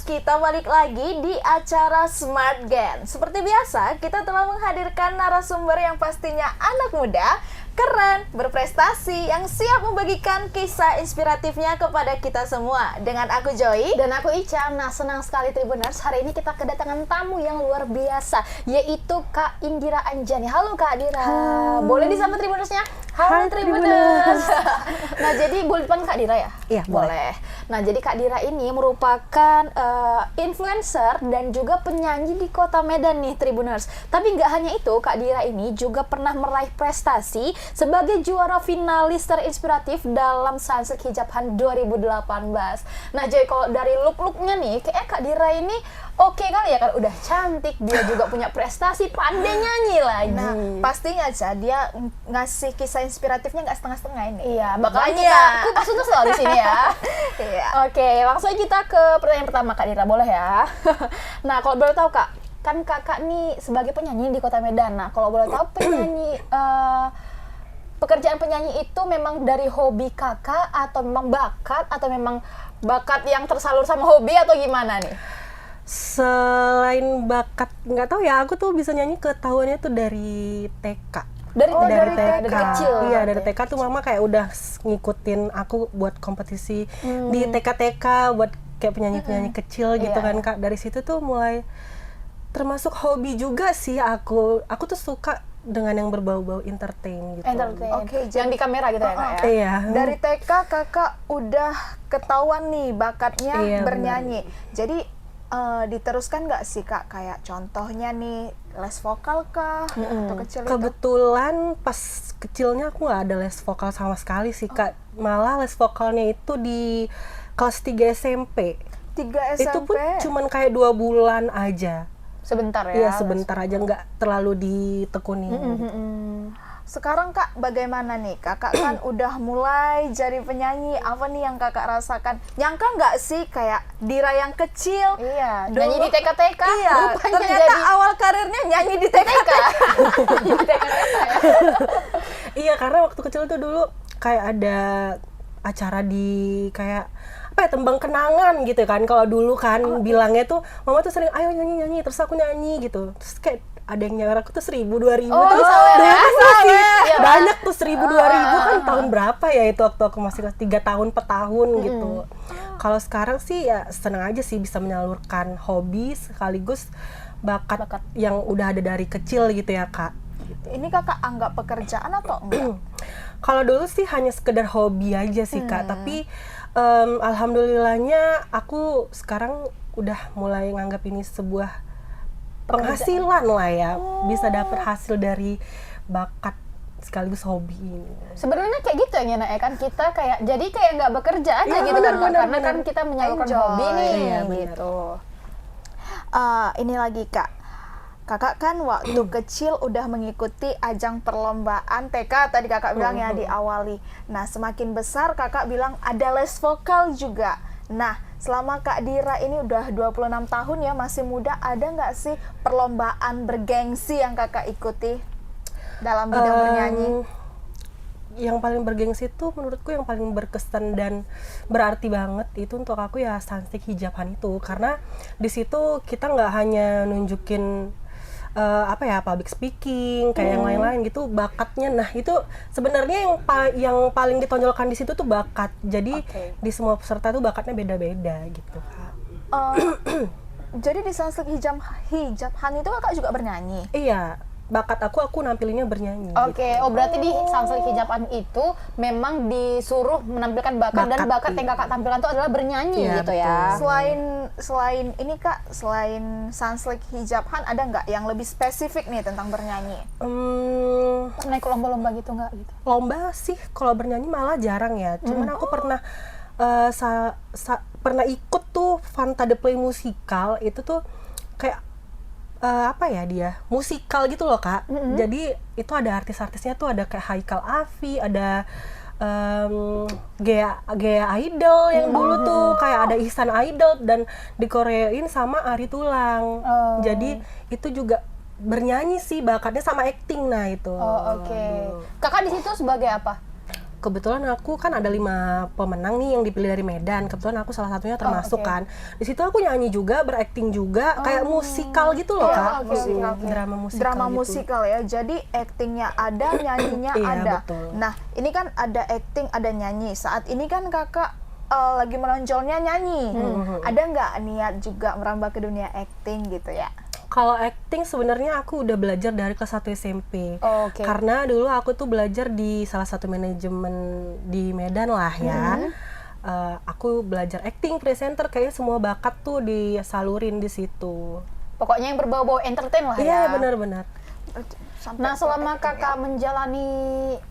kita balik lagi di acara Smart Gen. Seperti biasa, kita telah menghadirkan narasumber yang pastinya anak muda, keren, berprestasi, yang siap membagikan kisah inspiratifnya kepada kita semua. Dengan aku Joy dan aku Ica. Nah, senang sekali Tribuners, hari ini kita kedatangan tamu yang luar biasa, yaitu Kak Indira Anjani. Halo Kak Dira. Boleh disambut Tribunersnya? Halo Tribuners. Nah, jadi boleh dipanggil Kak Dira ya? Iya, boleh. Nah, jadi Kak Dira ini merupakan influencer dan juga penyanyi di Kota Medan nih Tribuners. Tapi nggak hanya itu, Kak Dira ini juga pernah meraih prestasi sebagai juara finalis terinspiratif dalam Sunsilk Hijab Hunt 2018. Nah, Joy, kalau dari look-looknya nih, kayaknya Kak Dira ini oke kali ya, kan udah cantik, dia juga punya prestasi, pandai nyanyi lagi. Nah, pastinya aja dia ngasih kisah inspiratifnya nggak setengah-setengah ini. Iya, bakalan kita kupas tuntas loh di sini ya. Iya. Oke, langsung aja kita ke pertanyaan pertama Kak Dira, boleh ya? Nah, kalau boleh tahu Kak, kan Kakak nih sebagai penyanyi di Kota Medan. Nah, kalau boleh tahu penyanyi pekerjaan penyanyi itu memang dari hobi Kakak atau memang bakat atau memang bakat yang tersalur sama hobi atau gimana nih? Selain bakat, nggak tahu ya, aku tuh bisa nyanyi ketahuannya tuh dari TK. Dari TK. dari kecil. Iya, dari TK tuh mama kayak udah ngikutin aku buat kompetisi di TK buat kayak penyanyi-penyanyi kecil gitu kan Kak. Dari situ tuh mulai termasuk hobi juga sih aku. Aku tuh suka dengan yang berbau-bau entertain gitu. Oke, yang di kamera gitu ya Kak ya? Iya. Dari TK kakak udah ketahuan nih bakatnya bernyanyi. Jadi diteruskan nggak sih Kak, kayak contohnya nih les vokal kah atau kecil itu? Kebetulan pas kecilnya aku nggak ada les vokal sama sekali sih Kak. Malah les vokalnya itu di kelas 3 SMP. 3 SMP? Itu pun cuman kayak 2 bulan aja. Sebentar ya? Iya, sebentar aja, nggak terlalu ditekuni. Sekarang Kak, bagaimana nih? Kakak kan udah mulai jadi penyanyi. Apa nih yang Kakak rasakan? Nyangka nggak sih kayak Dira yang kecil? Iya, dulu, nyanyi di TK-TK. Iya, ternyata jadi awal karirnya nyanyi di TK. Iya, karena waktu kecil tuh dulu kayak ada acara di kayak apa ya, tembang kenangan gitu kan. Kalau dulu kan bilangnya tuh mama tuh sering ayo nyanyi, terus aku nyanyi gitu. Terus kayak ada yang nyawer aku tuh 1000, 2000 tuh masih banyak tuh 1000, 2000 kan tahun berapa ya itu waktu aku masih 3 tahun, 4 tahun gitu. Kalau sekarang sih ya seneng aja sih bisa menyalurkan hobi sekaligus bakat yang udah ada dari kecil gitu ya Kak. Gitu. Ini Kakak anggap pekerjaan atau enggak? Kalau dulu sih hanya sekedar hobi aja sih Kak, tapi alhamdulillahnya aku sekarang udah mulai nganggap ini sebuah penghasilan lah ya, bisa dapat hasil dari bakat sekaligus hobi ini. Sebenarnya kayak gitu ya Nak, kan kita kayak jadi kayak nggak bekerja aja gitu kan, karena kan kita menyalurkan hobi nih gitu. Ini lagi Kak, Kakak kan waktu kecil udah mengikuti ajang perlombaan TK tadi Kakak bilang ya diawali. Nah, semakin besar Kakak bilang ada les vokal juga. Nah, selama Kak Dira ini udah 26 tahun ya, masih muda, ada nggak sih perlombaan bergengsi yang Kakak ikuti dalam bidang bernyanyi? Yang paling bergengsi itu menurutku yang paling berkesan dan berarti banget itu untuk aku ya Sunsilk Hijab Hunt itu, karena di situ kita nggak hanya nunjukin public speaking kayak yang lain-lain gitu bakatnya. Nah itu sebenarnya yang paling ditonjolkan di situ tuh bakat. Jadi di semua peserta tuh bakatnya beda-beda gitu. Jadi di Sunsilk Hijab Hunt itu Kakak juga bernyanyi? Iya, bakat aku nampilinnya bernyanyi. Oke, gitu. Berarti di Sunsilk Hijab Hunt itu memang disuruh menampilkan bakat dan bakat yang Kakak tampilkan itu adalah bernyanyi gitu betul. ya. Selain ini Kak, selain Sunsilk Hijab Hunt ada nggak yang lebih spesifik nih tentang bernyanyi? Pernah ikut lomba-lomba gitu nggak gitu? Lomba sih kalau bernyanyi malah jarang ya. Cuman aku pernah pernah ikut tuh Fanta The Play Musical, itu tuh kayak musikal gitu loh Kak. Jadi itu ada artis-artisnya tuh, ada kayak Haikal Afi, ada Gea Idol yang dulu tuh kayak ada Ihsan Idol dan dikoreoin sama Ari Tulang. Jadi itu juga bernyanyi sih bakatnya sama acting. Nah itu. Kakak di situ sebagai apa? kebetulan aku kan ada 5 pemenang nih yang dipilih dari Medan. Kebetulan aku salah satunya termasuk oke. kan. Di situ aku nyanyi juga, berakting juga, kayak musikal gitu loh Kak. oke. Drama musikal Drama gitu. musikal ya. Jadi aktingnya ada, nyanyinya Iya, ada. betul. Nah, ini kan ada akting, ada nyanyi. Saat ini kan kakak lagi menonjolnya nyanyi. Ada nggak niat juga merambah ke dunia akting gitu ya? Kalau acting sebenarnya aku udah belajar dari kelas 1 SMP. Oke. Karena dulu aku tuh belajar di salah satu manajemen di Medan lah ya. Aku belajar acting, presenter, kayaknya semua bakat tuh disalurin di situ. Pokoknya yang berbau-bau entertain lah ya. Iya, benar-benar. Sampai Nah, selama ke acting, kakak menjalani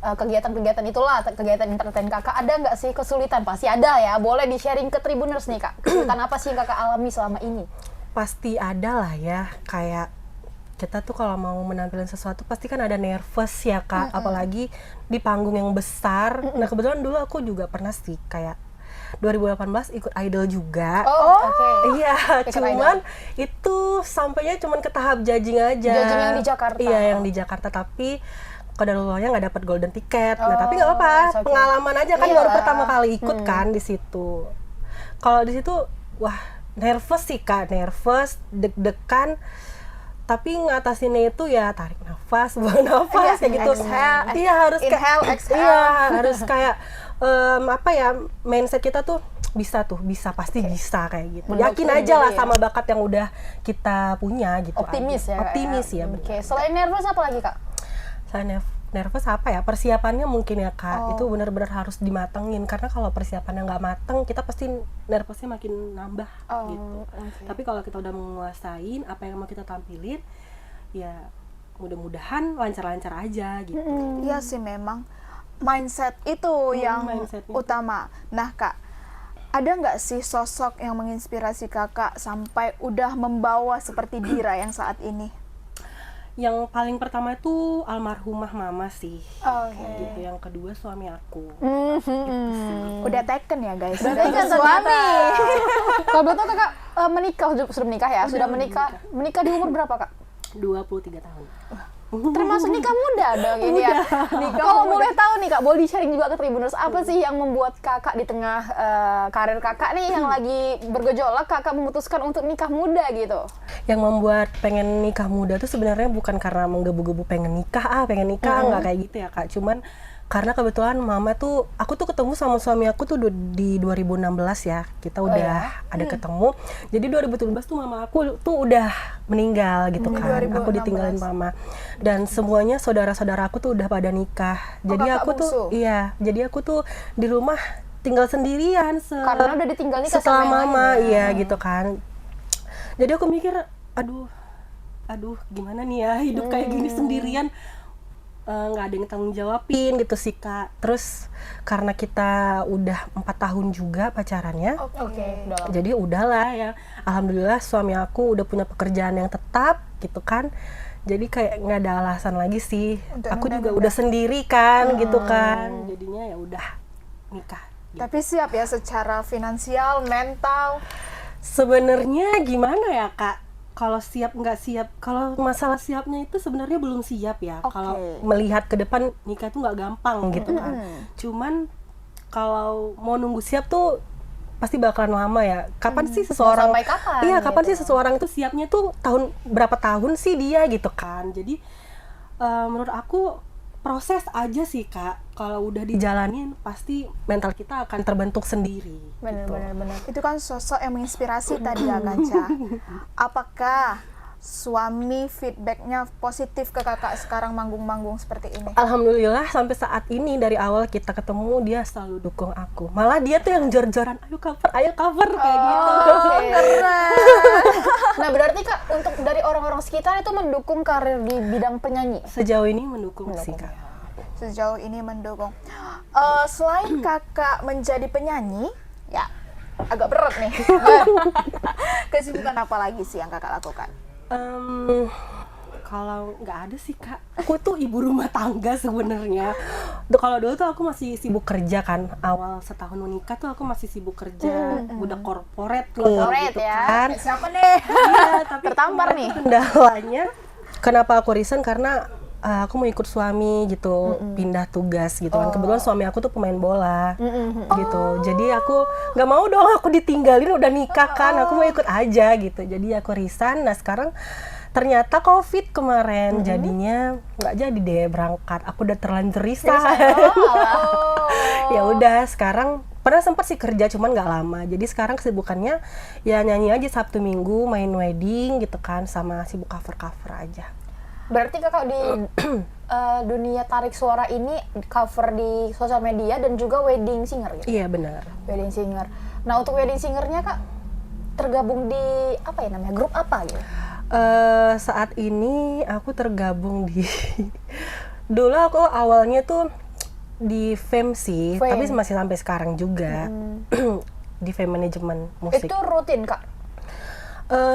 kegiatan-kegiatan itulah, kegiatan entertain kakak, ada nggak sih kesulitan? Pasti ada ya. Boleh di-sharing ke Tribuners nih kak. Kesulitan apa sih yang kakak alami selama ini? Pasti ada lah ya, kayak kita tuh kalau mau menampilkan sesuatu pasti kan ada nervous ya Kak, apalagi di panggung yang besar. Nah kebetulan dulu aku juga pernah sih kayak 2018 ikut Idol juga. Oh, oke. Iya, Ikut cuman itu sampainya cuman ke tahap judging aja. Judging yang di Jakarta. Iya, yang di Jakarta, tapi kodarulahnya nggak dapat golden ticket. Nah, tapi nggak Oh, apa-apa, it's okay. pengalaman aja kan Iya. baru pertama kali ikut kan di situ. Kalau di situ, wah nervous sih Kak, nervous, deg-degan. Tapi ngatasinnya itu ya tarik nafas, buang nafas kayak gitu. exhale, Iya harus kayak inhale, exhale. iya harus kayak apa ya, mindset kita tuh bisa pasti bisa kayak gitu. Yakin Mendukung aja lah diri ya. sama bakat yang udah kita punya gitu. Optimis aja. ya. Kak, Optimis ya. Oke, benar. selain nervous apa lagi kak? Saya nervous apa ya, persiapannya mungkin ya Kak, Oh. itu benar-benar harus dimatengin, karena kalau persiapannya nggak mateng kita pasti nervousnya makin nambah gitu. Oke. Tapi kalau kita udah menguasain apa yang mau kita tampilin, ya mudah-mudahan lancar-lancar aja gitu. Iya sih memang mindset itu yang mindsetnya. utama. Nah kak, ada nggak sih sosok yang menginspirasi kakak sampai udah membawa seperti Dira yang saat ini? Yang paling pertama itu almarhumah mama sih. Oke. Gitu. Yang kedua suami aku. Udah taken ya guys? Berarti kan suami. Kalau betul kakak menikah, sudah menikah ya? Sudah menikah. Menikah di umur berapa kak? 23 tahun. Termasuk nikah muda dong ini ya. Kalau boleh tahu nih kak, boleh di-sharing juga ke Tribuners, apa sih yang membuat kakak di tengah karir kakak nih yang lagi bergejolak, kakak memutuskan untuk nikah muda gitu? Yang membuat pengen nikah muda tuh sebenarnya bukan karena menggebu-gebu pengen nikah nggak kayak gitu ya Kak, cuman karena kebetulan mama tuh, aku tuh ketemu sama suami aku tuh di 2016 ya, kita udah ada ketemu. Jadi 2017 tuh mama aku tuh udah meninggal gitu kan, aku 2016. ditinggalin mama. Dan semuanya saudara-saudara aku tuh udah pada nikah. Jadi kakak aku tuh, bungsu? iya, jadi aku tuh di rumah tinggal sendirian Karena udah ditinggal nikah setelah sama yang mama, lain ya. iya gitu kan. Jadi aku mikir, aduh gimana nih ya hidup kayak gini sendirian, nggak ada yang tanggung jawabin gitu sih Kak. Terus karena kita udah 4 tahun juga pacarannya, Oke, udah lama. jadi udahlah ya, alhamdulillah suami aku udah punya pekerjaan yang tetap gitu kan. Jadi kayak nggak ada alasan lagi sih. Untuk Aku juga nunda-nunda. udah sendiri kan gitu kan. Jadinya ya udah nikah. Tapi siap ya secara finansial, mental. Sebenarnya gimana ya Kak? Kalau siap nggak siap, kalau masalah siapnya itu sebenarnya belum siap ya. Oke. Kalau melihat ke depan nikah itu nggak gampang gitu kan. Cuman kalau mau nunggu siap tuh pasti bakalan lama ya. Kapan sih seseorang? sampai kapan Iya, kapan gitu. sih seseorang itu siapnya tuh berapa tahun sih dia gitu kan. Jadi menurut aku proses aja sih Kak. Kalau udah dijalanin pasti mental kita akan terbentuk sendiri. Bener. Itu kan sosok yang menginspirasi tadi ya Kanca. Apakah suami feedbacknya positif ke kakak sekarang manggung-manggung seperti ini? Alhamdulillah sampai saat ini dari awal kita ketemu dia selalu dukung aku. Malah dia tuh yang jor-joran, ayo cover kayak gitu. Nah berarti kak, untuk dari orang-orang sekitar itu mendukung karir di bidang penyanyi? Sejauh ini mendukung sih Kak. Sejauh ini mendukung. Selain kakak menjadi penyanyi, ya agak berat nih. Kesibukan apa lagi sih yang kakak lakukan? Kalau nggak ada sih Kak, aku tuh ibu rumah tangga sebenarnya. Kalau dulu tuh aku masih sibuk kerja kan, awal setahun menikah tuh aku masih sibuk kerja, udah corporate Corporate gitu ya. kan. Siapa nih? Iya, tapi Tertampar nih. kendalanya kenapa aku resign karena aku mau ikut suami gitu, pindah tugas gitu kan. Kebetulan suami aku tuh pemain bola gitu. Jadi aku nggak mau dong aku ditinggalin, udah nikah kan, aku mau ikut aja gitu. Jadi aku resign. Nah sekarang ternyata COVID kemarin, jadinya nggak jadi deh berangkat. Aku udah terlanjur resign. Ya udah sekarang pernah sempat sih kerja cuman nggak lama. Jadi sekarang kesibukannya ya nyanyi aja Sabtu Minggu, main wedding gitu kan, sama sibuk cover aja. Berarti kakak di dunia tarik suara ini cover di sosial media dan juga wedding singer gitu? Iya benar. Wedding singer. Nah untuk wedding singernya kak tergabung di apa ya namanya, grup apa gitu? Saat ini aku tergabung di dulu aku awalnya tuh di Fame sih, Fame. tapi masih sampai sekarang juga di Fame manajemen musik. Itu rutin kak?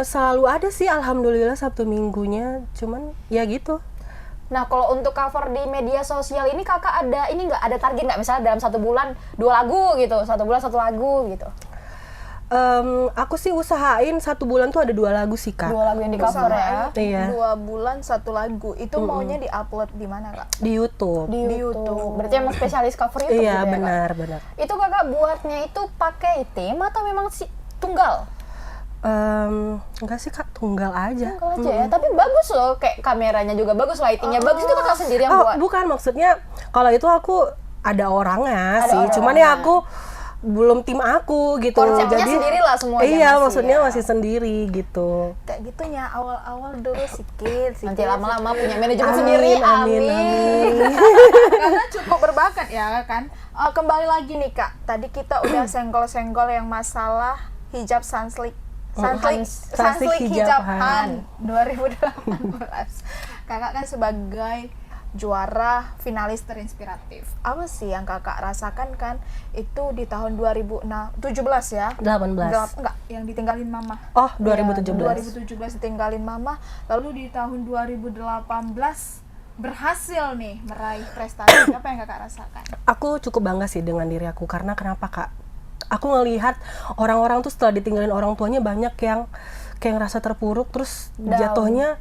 Selalu ada sih alhamdulillah Sabtu Minggunya, cuman ya gitu. Nah kalau untuk cover di media sosial ini kakak ada ini nggak, ada target nggak, misalnya dalam 1 bulan 2 lagu gitu, 1 bulan 1 lagu gitu? Aku sih usahain 1 bulan tuh ada 2 lagu sih Kak. 2 lagu yang di cover ya? Iya. 2 bulan 1 lagu. Itu maunya di-upload di mana, Kak? Di YouTube. Di YouTube. Berarti emang spesialis cover YouTube Iya gitu ya, benar Kak? benar. Itu kakak buatnya itu pakai tim atau memang tunggal? Enggak sih Kak, tunggal aja. Tunggal aja ya, tapi bagus loh, kayak kameranya juga bagus, lightingnya bagus, itu kakak sendiri yang buat? Bukan, maksudnya kalau itu aku ada orangnya Ada sih, cuman ya orangnya. aku belum tim aku gitu. Konsepnya sendiri lah semuanya Iya, masih maksudnya ya. masih sendiri gitu. Kayak gitunya awal-awal dulu sikit. Nanti lama-lama punya manajemen sendiri, amin. Karena cukup berbakat ya kan. Kembali lagi nih Kak, tadi kita udah senggol-senggol yang masalah hijab Sanslik Sanslik Hijab Han 2018. Kakak kan sebagai juara finalis terinspiratif. Apa sih yang kakak rasakan kan itu di tahun 2017 ya? 18. Enggak, yang ditinggalin mama. Oh, 2017. 2017 ditinggalin mama, lalu di tahun 2018 berhasil nih meraih prestasi. Apa yang kakak rasakan? Aku cukup bangga sih dengan diri aku, karena kenapa Kak? Aku ngelihat orang-orang tuh setelah ditinggalin orang tuanya banyak yang kayak ngerasa terpuruk, terus Down. jatuhnya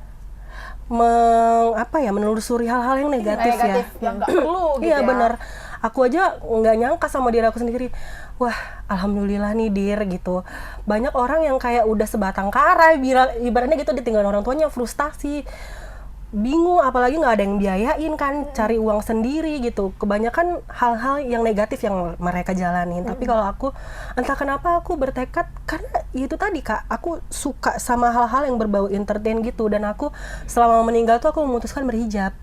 menelusuri hal-hal yang negatif ya. Yang nggak perlu gitu Iya ya. benar. Aku aja nggak nyangka sama diri aku sendiri. Wah, alhamdulillah nih Dir gitu. Banyak orang yang kayak udah sebatang kara, ibaratnya gitu ditinggalin orang tuanya, frustasi, bingung, apalagi nggak ada yang biayain kan, cari uang sendiri gitu. Kebanyakan hal-hal yang negatif yang mereka jalanin. Tapi kalau aku, entah kenapa aku bertekad, karena itu tadi Kak, aku suka sama hal-hal yang berbau entertain gitu. Dan aku selama meninggal tuh aku memutuskan berhijab.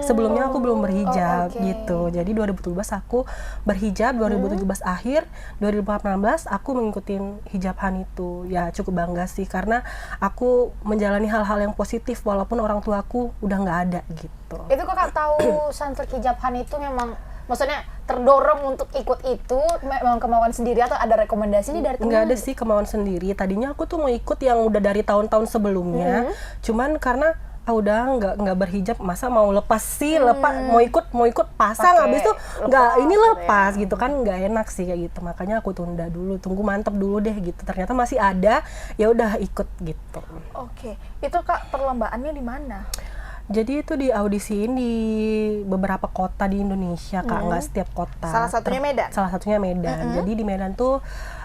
Sebelumnya aku belum berhijab gitu. Jadi 2017 aku berhijab, 2017 akhir, 2018 aku mengikuti hijab Han itu. Ya cukup bangga sih, karena aku menjalani hal-hal yang positif walaupun orang tuaku udah nggak ada gitu. Itu kakak tahu Sanslik Hijab Han itu memang, maksudnya terdorong untuk ikut itu memang kemauan sendiri atau ada rekomendasi nih dari teman? Nggak ada sih, kemauan sendiri. Tadinya aku tuh mau ikut yang udah dari tahun-tahun sebelumnya, cuman karena udah nggak berhijab, masa mau lepas sih, mau ikut pasang, habis itu nggak ini lepas gitu kan, nggak enak sih kayak gitu. Makanya aku tunda dulu, tunggu mantep dulu deh gitu. Ternyata masih ada, ya udah ikut gitu. Oke, itu Kak perlombaannya di mana? Jadi itu di audisiin di beberapa kota di Indonesia Kak, nggak setiap kota. Salah satunya Medan? Salah satunya Medan. Jadi di Medan tuh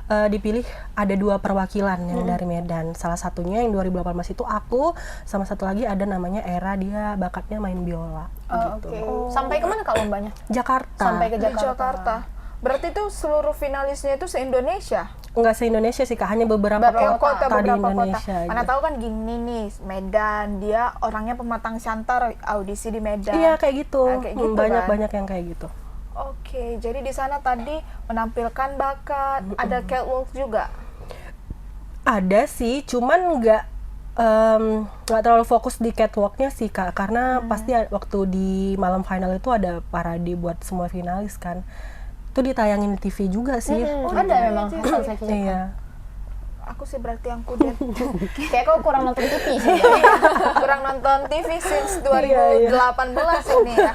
dipilih ada 2 perwakilan yang dari Medan. Salah satunya yang 2018 itu aku, sama satu lagi ada namanya Era, dia bakatnya main biola gitu. Oke. Sampai kemana kak lombanya? Jakarta. Sampai ke Di Jakarta. Jakarta. Berarti tuh seluruh finalisnya itu se-Indonesia? Enggak se-Indonesia sih Kak, hanya beberapa kota, di Indonesia. Mana gitu. tahu kan gini nih, Medan, dia orangnya pematang siantar, audisi di Medan. Iya kayak gitu. Nah, kayak gitu Banyak-banyak yang kayak gitu. Oke, jadi di sana tadi menampilkan bakat, ada catwalk juga. Ada sih, cuman nggak terlalu fokus di catwalknya sih Kak, karena pasti waktu di malam final itu ada parade buat semua finalis kan. Itu ditayangin di TV juga sih. Ada memang Sanslik Hijab Han. Iya. Aku sih berarti yang kudet. Kayak kok kurang nonton TV sih. Kurang nonton TV since 2018 ini ya.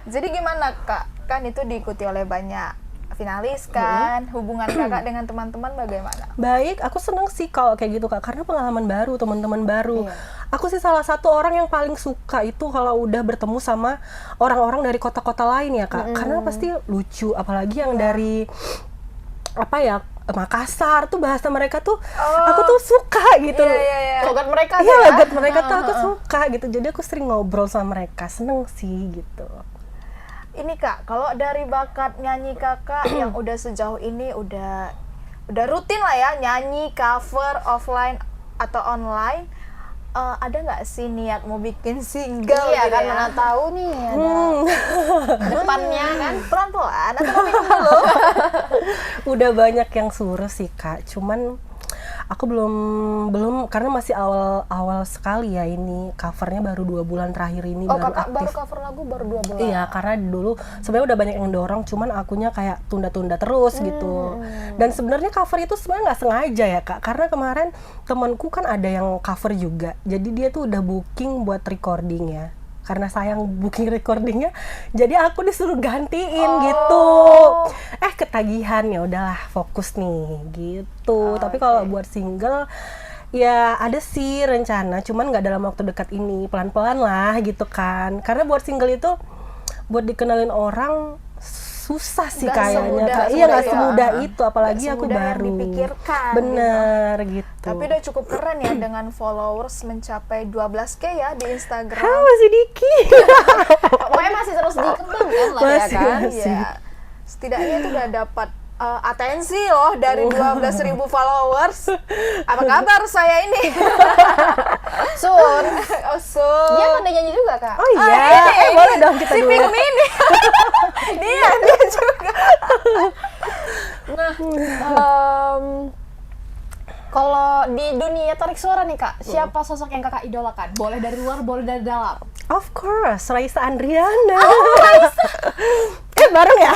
Jadi gimana Kak? Kan itu diikuti oleh banyak finalis kan. Hubungan kakak dengan teman-teman bagaimana? Baik, aku seneng sih kalau kayak gitu Kak, karena pengalaman baru, teman-teman baru. Iya. Aku sih salah satu orang yang paling suka itu kalau udah bertemu sama orang-orang dari kota-kota lain ya Kak, karena pasti lucu, apalagi yang dari apa ya, Makassar tuh bahasa mereka tuh aku tuh suka gitu. Iya. Logat mereka tuh Iya, ya. logat mereka tuh aku suka gitu. Jadi aku sering ngobrol sama mereka, seneng sih gitu. Ini Kak, kalau dari bakat nyanyi kakak yang udah sejauh ini udah rutin lah ya nyanyi cover offline atau online, ada nggak sih niat mau bikin single Iya gitu kan, ya? mana tahu nih ada depannya kan. Pelan-pelan atau mau minum dulu? Udah banyak yang suruh sih Kak, cuman aku belum karena masih awal sekali ya, ini covernya baru 2 bulan terakhir ini Oh, baru kakak baru aktif. cover lagu baru 2 bulan. Iya, karena dulu sebenarnya udah banyak yang dorong, cuman akunya kayak tunda-tunda terus gitu. Dan sebenarnya cover itu sebenarnya nggak sengaja ya Kak, karena kemarin temanku kan ada yang cover juga, jadi dia tuh udah booking buat recording ya. Karena sayang booking recordingnya, jadi aku disuruh gantiin gitu. Ketagihan, ya udahlah fokus nih gitu. Tapi kalau buat single ya ada sih rencana, cuman nggak dalam waktu dekat ini, pelan-pelan lah gitu kan. Karena buat single itu buat dikenalin orang susah sih Nggak kayaknya semudah- Kak. nggak Iya, nggak semudah semudah itu. itu, apalagi Nggak aku semudah yang baru. dipikirkan, Bener gitu. Tapi udah cukup keren ya dengan followers mencapai 12K ya di Instagram. masih dikit. Pokoknya masih terus dikembangkan lah ya Masih, kan. masih. Iya. Setidaknya itu udah dapat atensi loh dari 12.000 followers. Apa kabar saya ini? Sun, Oh, so. dia pandai nyanyi juga Kak. Oh iya, boleh dong kita Si dulu. Pikmin. dia juga. Nah, kalau di dunia tarik suara nih Kak, siapa sosok yang Kakak idolakan? Boleh dari luar, boleh dari dalam. Of course, Raisa Andriana. Bareng ya?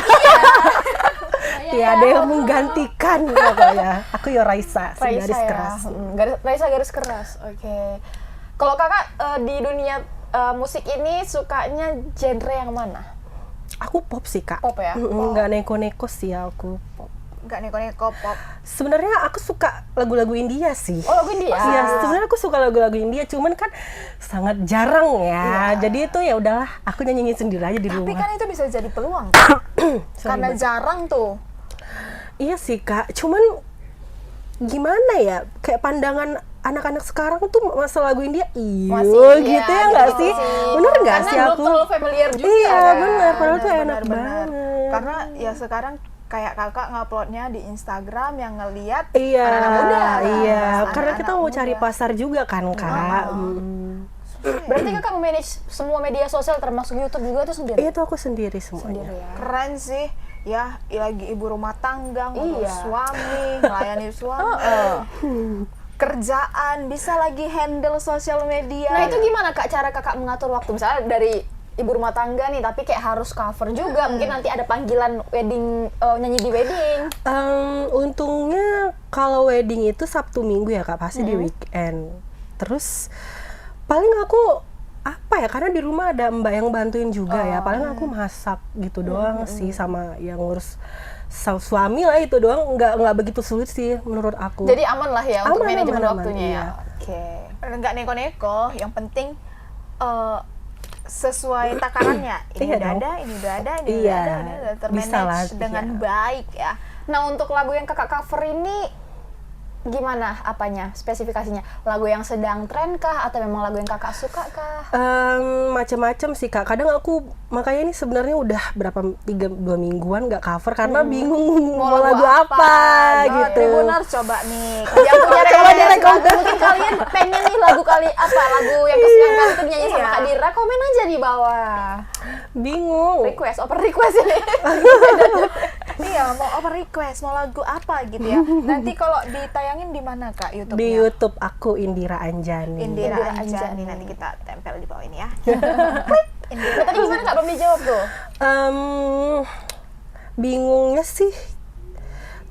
Tidak ada yang menggantikan pokoknya. Aku ya Raisa, garis ya. keras. Raisa garis keras. Oke. Kalau Kakak di dunia musik ini sukanya genre yang mana? Aku pop sih Kak. Pop ya? Nggak neko-neko sih aku pop. Nggak neko-neko pop. Sebenarnya aku suka lagu-lagu India sih. Oh, lagu India? Iya, sebenarnya aku suka lagu-lagu India, cuman kan sangat jarang ya. Jadi itu ya udahlah, aku nyanyiin sendiri aja di Tapi rumah. kan itu bisa jadi peluang. Sorry, Karena Mbak. jarang tuh. Iya sih Kak, cuman gimana ya, kayak pandangan anak-anak sekarang tuh masa lagu India Masih, gitu iya, ya nggak gitu sih? sih. Bener nggak Karena sih belum aku? terlalu familiar juga Iya kan? bener, padahal tuh enak Benar-benar. banget. Karena ya sekarang kayak kakak nguploadnya di Instagram yang ngeliat Iya, anak-anak muda. iya, Anak-anak karena kita mau cari muda. pasar juga kan Kak. Berarti Kakak memanage semua media sosial termasuk YouTube juga itu sendiri? Itu aku sendiri semuanya. ya. Keren sih. Ya, lagi ibu rumah tangga, ngurus Iya. suami, melayani suami. Kerjaan, bisa lagi handle sosial media. Nah itu gimana Kak cara Kakak mengatur waktu? Misalnya dari ibu rumah tangga nih, tapi kayak harus cover juga. Mungkin nanti ada panggilan wedding, nyanyi di wedding. Untungnya kalau wedding itu Sabtu Minggu ya Kak, pasti di weekend. Terus paling aku apa ya, karena di rumah ada mbak yang bantuin juga ya, paling aku masak gitu doang sih, sama yang ngurus suami lah, itu doang, nggak begitu sulit sih menurut aku. Jadi aman lah ya untuk Aman, manajemen aman, waktunya iya. ya. Oke. Nggak neko-neko, yang penting sesuai takarannya. Ini Iya udah dong. ada, ini udah ada, ini Iya, udah ada, bisa termanage lah, dengan iya. baik ya. Nah untuk lagu yang Kakak cover ini gimana apanya spesifikasinya? Lagu yang sedang tren kah atau memang lagu yang Kakak suka kah? Macam-macam sih Kak. Kadang aku makanya ini sebenarnya udah berapa 2 mingguan nggak cover karena bingung mau lagu apa gitu. Tribuners coba nih. Yang punya Coba rekomendasi direkomend. lagu, mungkin kalian pengen nih lagu kali apa lagu yang kesukaan kalian tuh nyanyi sama Iya. Kak Dira, komen aja di bawah. Bingung. Request, open request ini. Iya, mau open request, mau lagu apa gitu ya. Nanti kalau ditayangin di mana Kak YouTube-nya? Di YouTube aku Indira Anjani. Indira Indira Anjani. Anjani. Nanti kita tempel di bawah ini ya. Nah, tadi gimana Kak, belum dijawab tuh? Bingungnya sih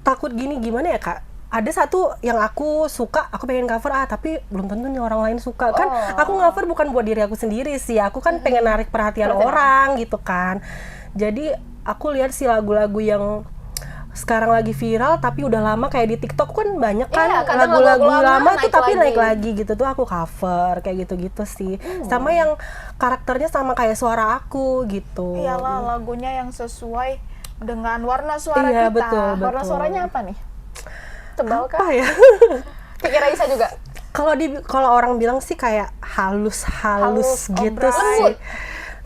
takut gini, gimana ya Kak? Ada satu yang aku suka, aku pengen cover tapi belum tentu nih orang lain suka. Kan aku cover bukan buat diri aku sendiri sih, aku kan pengen narik perhatian orang gitu kan. Jadi aku lihat sih lagu-lagu yang sekarang lagi viral tapi udah lama kayak di TikTok kan banyak kan Iya, kadang lagu-lagu lagu-lagu lama lama tuh naik tapi lagi. naik lagi gitu tuh aku cover kayak gitu-gitu sih. Sama yang karakternya sama kayak suara aku gitu. Iyalah, lagunya yang sesuai dengan warna suara Iya, kita. betul. Warna suaranya apa nih? Tebal Apa kah? ya? Kayak Raisa juga. Kalau orang bilang sih kayak halus Halus, gitu obras. sih.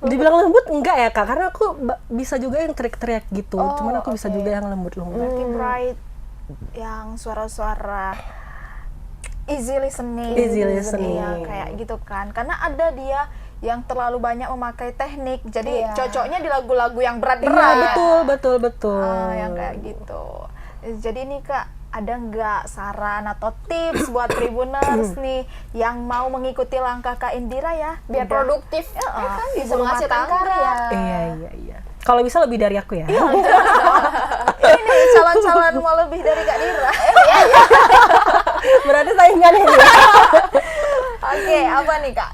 Dibilang lembut enggak ya Kak, karena aku bisa juga yang teriak-teriak gitu. Oh, Cuman aku bisa oke. juga yang lembut-lembut. Berarti Bright yang suara-suara easy listening. Easy listening. Iya, kayak gitu kan. Karena ada dia yang terlalu banyak memakai teknik. Jadi Iya. cocoknya di lagu-lagu yang Iya, berat-berat. betul. Yang kayak gitu. Jadi nih Kak, ada nggak saran atau tips buat Tribuners nih yang mau mengikuti langkah Kak Indira ya? Biar Udah- produktif, Ya, ya kan? ibu Bisa rumah menghasilkan tangga. karya. Iya. Kalau bisa lebih dari aku ya. Ini calon-calon mau lebih dari Kak Dira. Berarti saingan ini. Oke, apa nih Kak?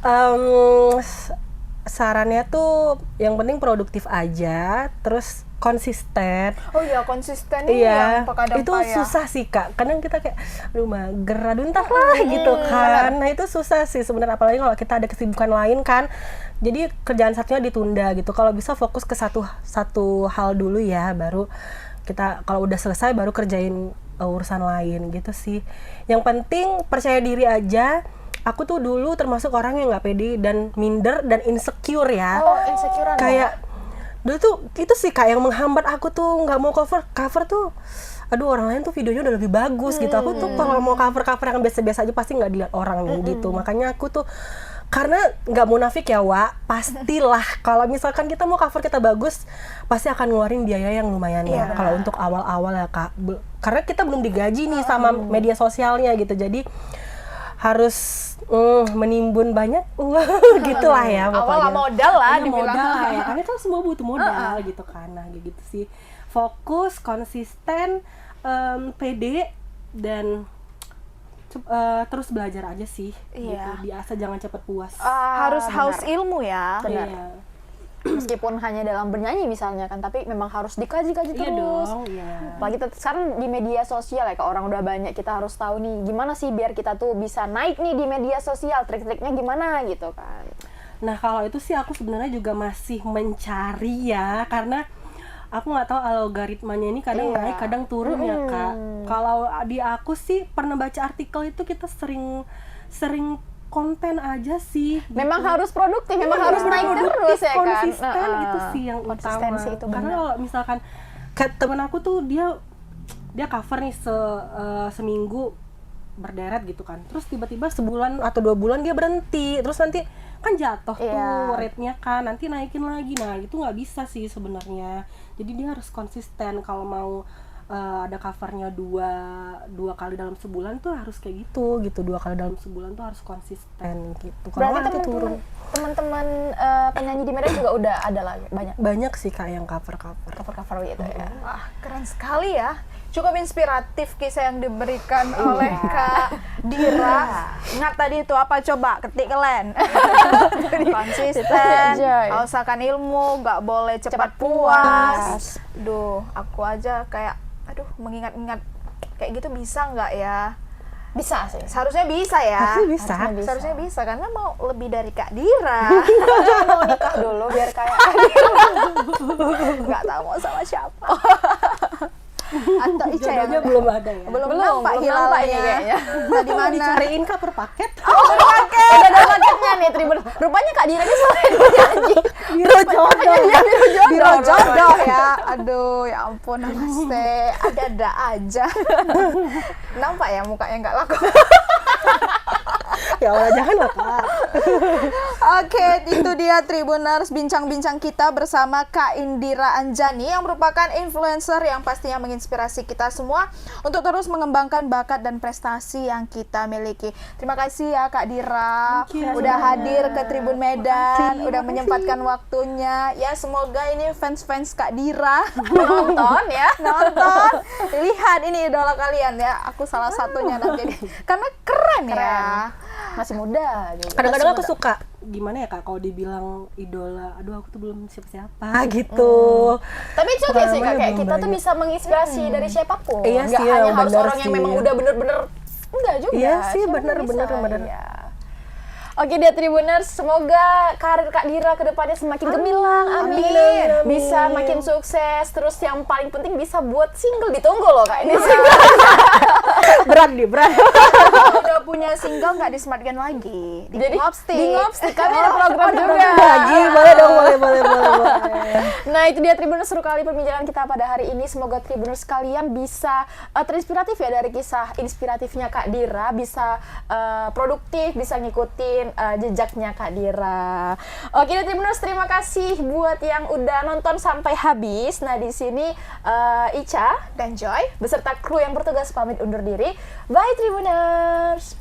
Sarannya tuh yang penting produktif aja, terus konsisten. Oh iya, konsisten nih yang kadang itu payah. susah sih Kak. Kadang kita kayak, aduh mager, aduh ntar lah gitu kan. Nah itu susah sih sebenarnya, apalagi kalau kita ada kesibukan lain kan. Jadi kerjaan satunya ditunda gitu. Kalau bisa fokus ke satu hal dulu ya, baru kita kalau udah selesai baru kerjain urusan lain gitu sih. Yang penting percaya diri aja. Aku tuh dulu termasuk orang yang nggak pede dan minder dan insecure ya. Oh, insecure-an. Kayak dulu tuh itu sih Kak yang menghambat aku tuh nggak mau cover tuh. Aduh orang lain tuh videonya udah lebih bagus gitu. Aku tuh kalau mau cover yang biasa-biasa aja pasti nggak dilihat orang nih gitu. Makanya aku tuh karena nggak munafik ya pastilah kalau misalkan kita mau cover kita bagus pasti akan ngeluarin biaya yang lumayan ya kalau untuk awal-awal ya Kak. Karena kita belum digaji nih sama media sosialnya gitu. Jadi harus menimbun banyak uang gitulah ya pokoknya. Awal modal lah Iya, dibilang. modal lah ya, karena kan semua butuh modal gitu kan. Nah gitu sih, fokus, konsisten, pede dan terus belajar aja sih. Iya. Gitu. Diasah jangan cepet puas. Harus benar. haus ilmu ya. Benar. Iya. Meskipun hanya dalam bernyanyi misalnya kan, tapi memang harus dikaji-kaji Iya terus. dong, iya. Apalagi sekarang di media sosial ya, kalau orang udah banyak, kita harus tahu nih gimana sih biar kita tuh bisa naik nih di media sosial, trik-triknya gimana gitu kan. Nah kalau itu sih aku sebenarnya juga masih mencari ya, karena aku nggak tahu algoritmanya ini kadang Iya. naik kadang turun ya Kak. Kalau di aku sih pernah baca artikel itu kita sering konten aja sih. Memang harus produktif, memang harus naik terus ya kan. Konsisten itu sih yang utama. Konsistensi itu Karena benar. kalau misalkan kayak temen aku tuh dia cover nih seminggu berderet gitu kan. Terus tiba-tiba sebulan atau 2 bulan dia berhenti. Terus nanti kan jatuh tuh Iya. rate-nya kan. Nanti naikin lagi. Nah, itu nggak bisa sih sebenarnya. Jadi dia harus konsisten kalau mau ada covernya dua kali dalam sebulan tuh harus kayak gitu 2 kali dalam sebulan tuh harus konsisten gitu. Kalau Berarti nanti turun. teman-teman penyanyi di Medan juga udah ada lah Banyak sih Kak yang cover cover gitu ya. Wah, keren sekali ya. Cukup inspiratif kisah yang diberikan oleh Kak Dira. Ingat tadi itu apa coba? Ketik kalian. Konsisten, Joy. usahakan ilmu, nggak boleh cepat puas. Duh, aku aja kayak, aduh mengingat-ingat kayak gitu bisa nggak ya? Bisa sih. Seharusnya bisa ya. Harusnya bisa. Seharusnya bisa karena mau lebih dari Kak Dira. Mau nikah dulu biar kayak Nggak tahu mau sama siapa. Atau Ica yang Jodohnya belum ada ya. belum Belum nampak nampak hilalanya. ini kayaknya. Tadi Mau mana? dicariin Kak per paket? udah ada paketnya nih Tribun. Rupanya Kak Dira ini selain penyanyi. Biro jodoh. Biro jodoh ya. Aduh, ya ampun namaste. Ada-ada aja. Nampak ya mukanya nggak laku. Ya Allah janganlah Kak. Oke, itu dia Tribuners bincang-bincang kita bersama Kak Indira Anjani yang merupakan influencer yang pastinya menginspirasi kita semua untuk terus mengembangkan bakat dan prestasi yang kita miliki. Terima kasih ya Kak Dira Thank you. udah hadir ke Tribun Medan, Makasih, udah makasih. menyempatkan waktunya. Ya semoga ini fans-fans Kak Dira Nonton ya. nonton, lihat ini idola kalian ya. Aku salah satunya nanti karena keren ya. Masih muda juga. Kadang-kadang aku suka gimana ya Kak, kalau dibilang idola, aduh aku tuh belum siapa-siapa gitu. Tapi itu oke sih Kak, Pengalamannya kayak belum kita tuh banyak. bisa menginspirasi dari siapapun. Iya Nggak sih, hanya yang harus benar orang yang sih. memang udah bener-bener, enggak juga. Iya sih, siapa bener, bisa, bener. iya. Oke deh Tribuners, semoga karir Kak Dira ke depannya semakin gemilang, amin. Amin. Bisa makin sukses, terus yang paling penting bisa buat single, ditunggu loh Kak ini. berat. Udah punya single nggak di Smart Gen lagi, di Jadi Ngopstick. di Ngopstick kami ada program juga. Lagi boleh dong, boleh. Nah itu dia Tribuners, seru kali perbincangan kita pada hari ini. Semoga Tribuners kalian bisa terinspiratif ya dari kisah inspiratifnya Kak Dira, bisa produktif, bisa ngikutin jejaknya Kak Dira. Oke deh Tribuners, terima kasih buat yang udah nonton sampai habis. Nah di sini Ica Dan Joy. beserta kru yang bertugas pamit undur diri. Bye Tribuners.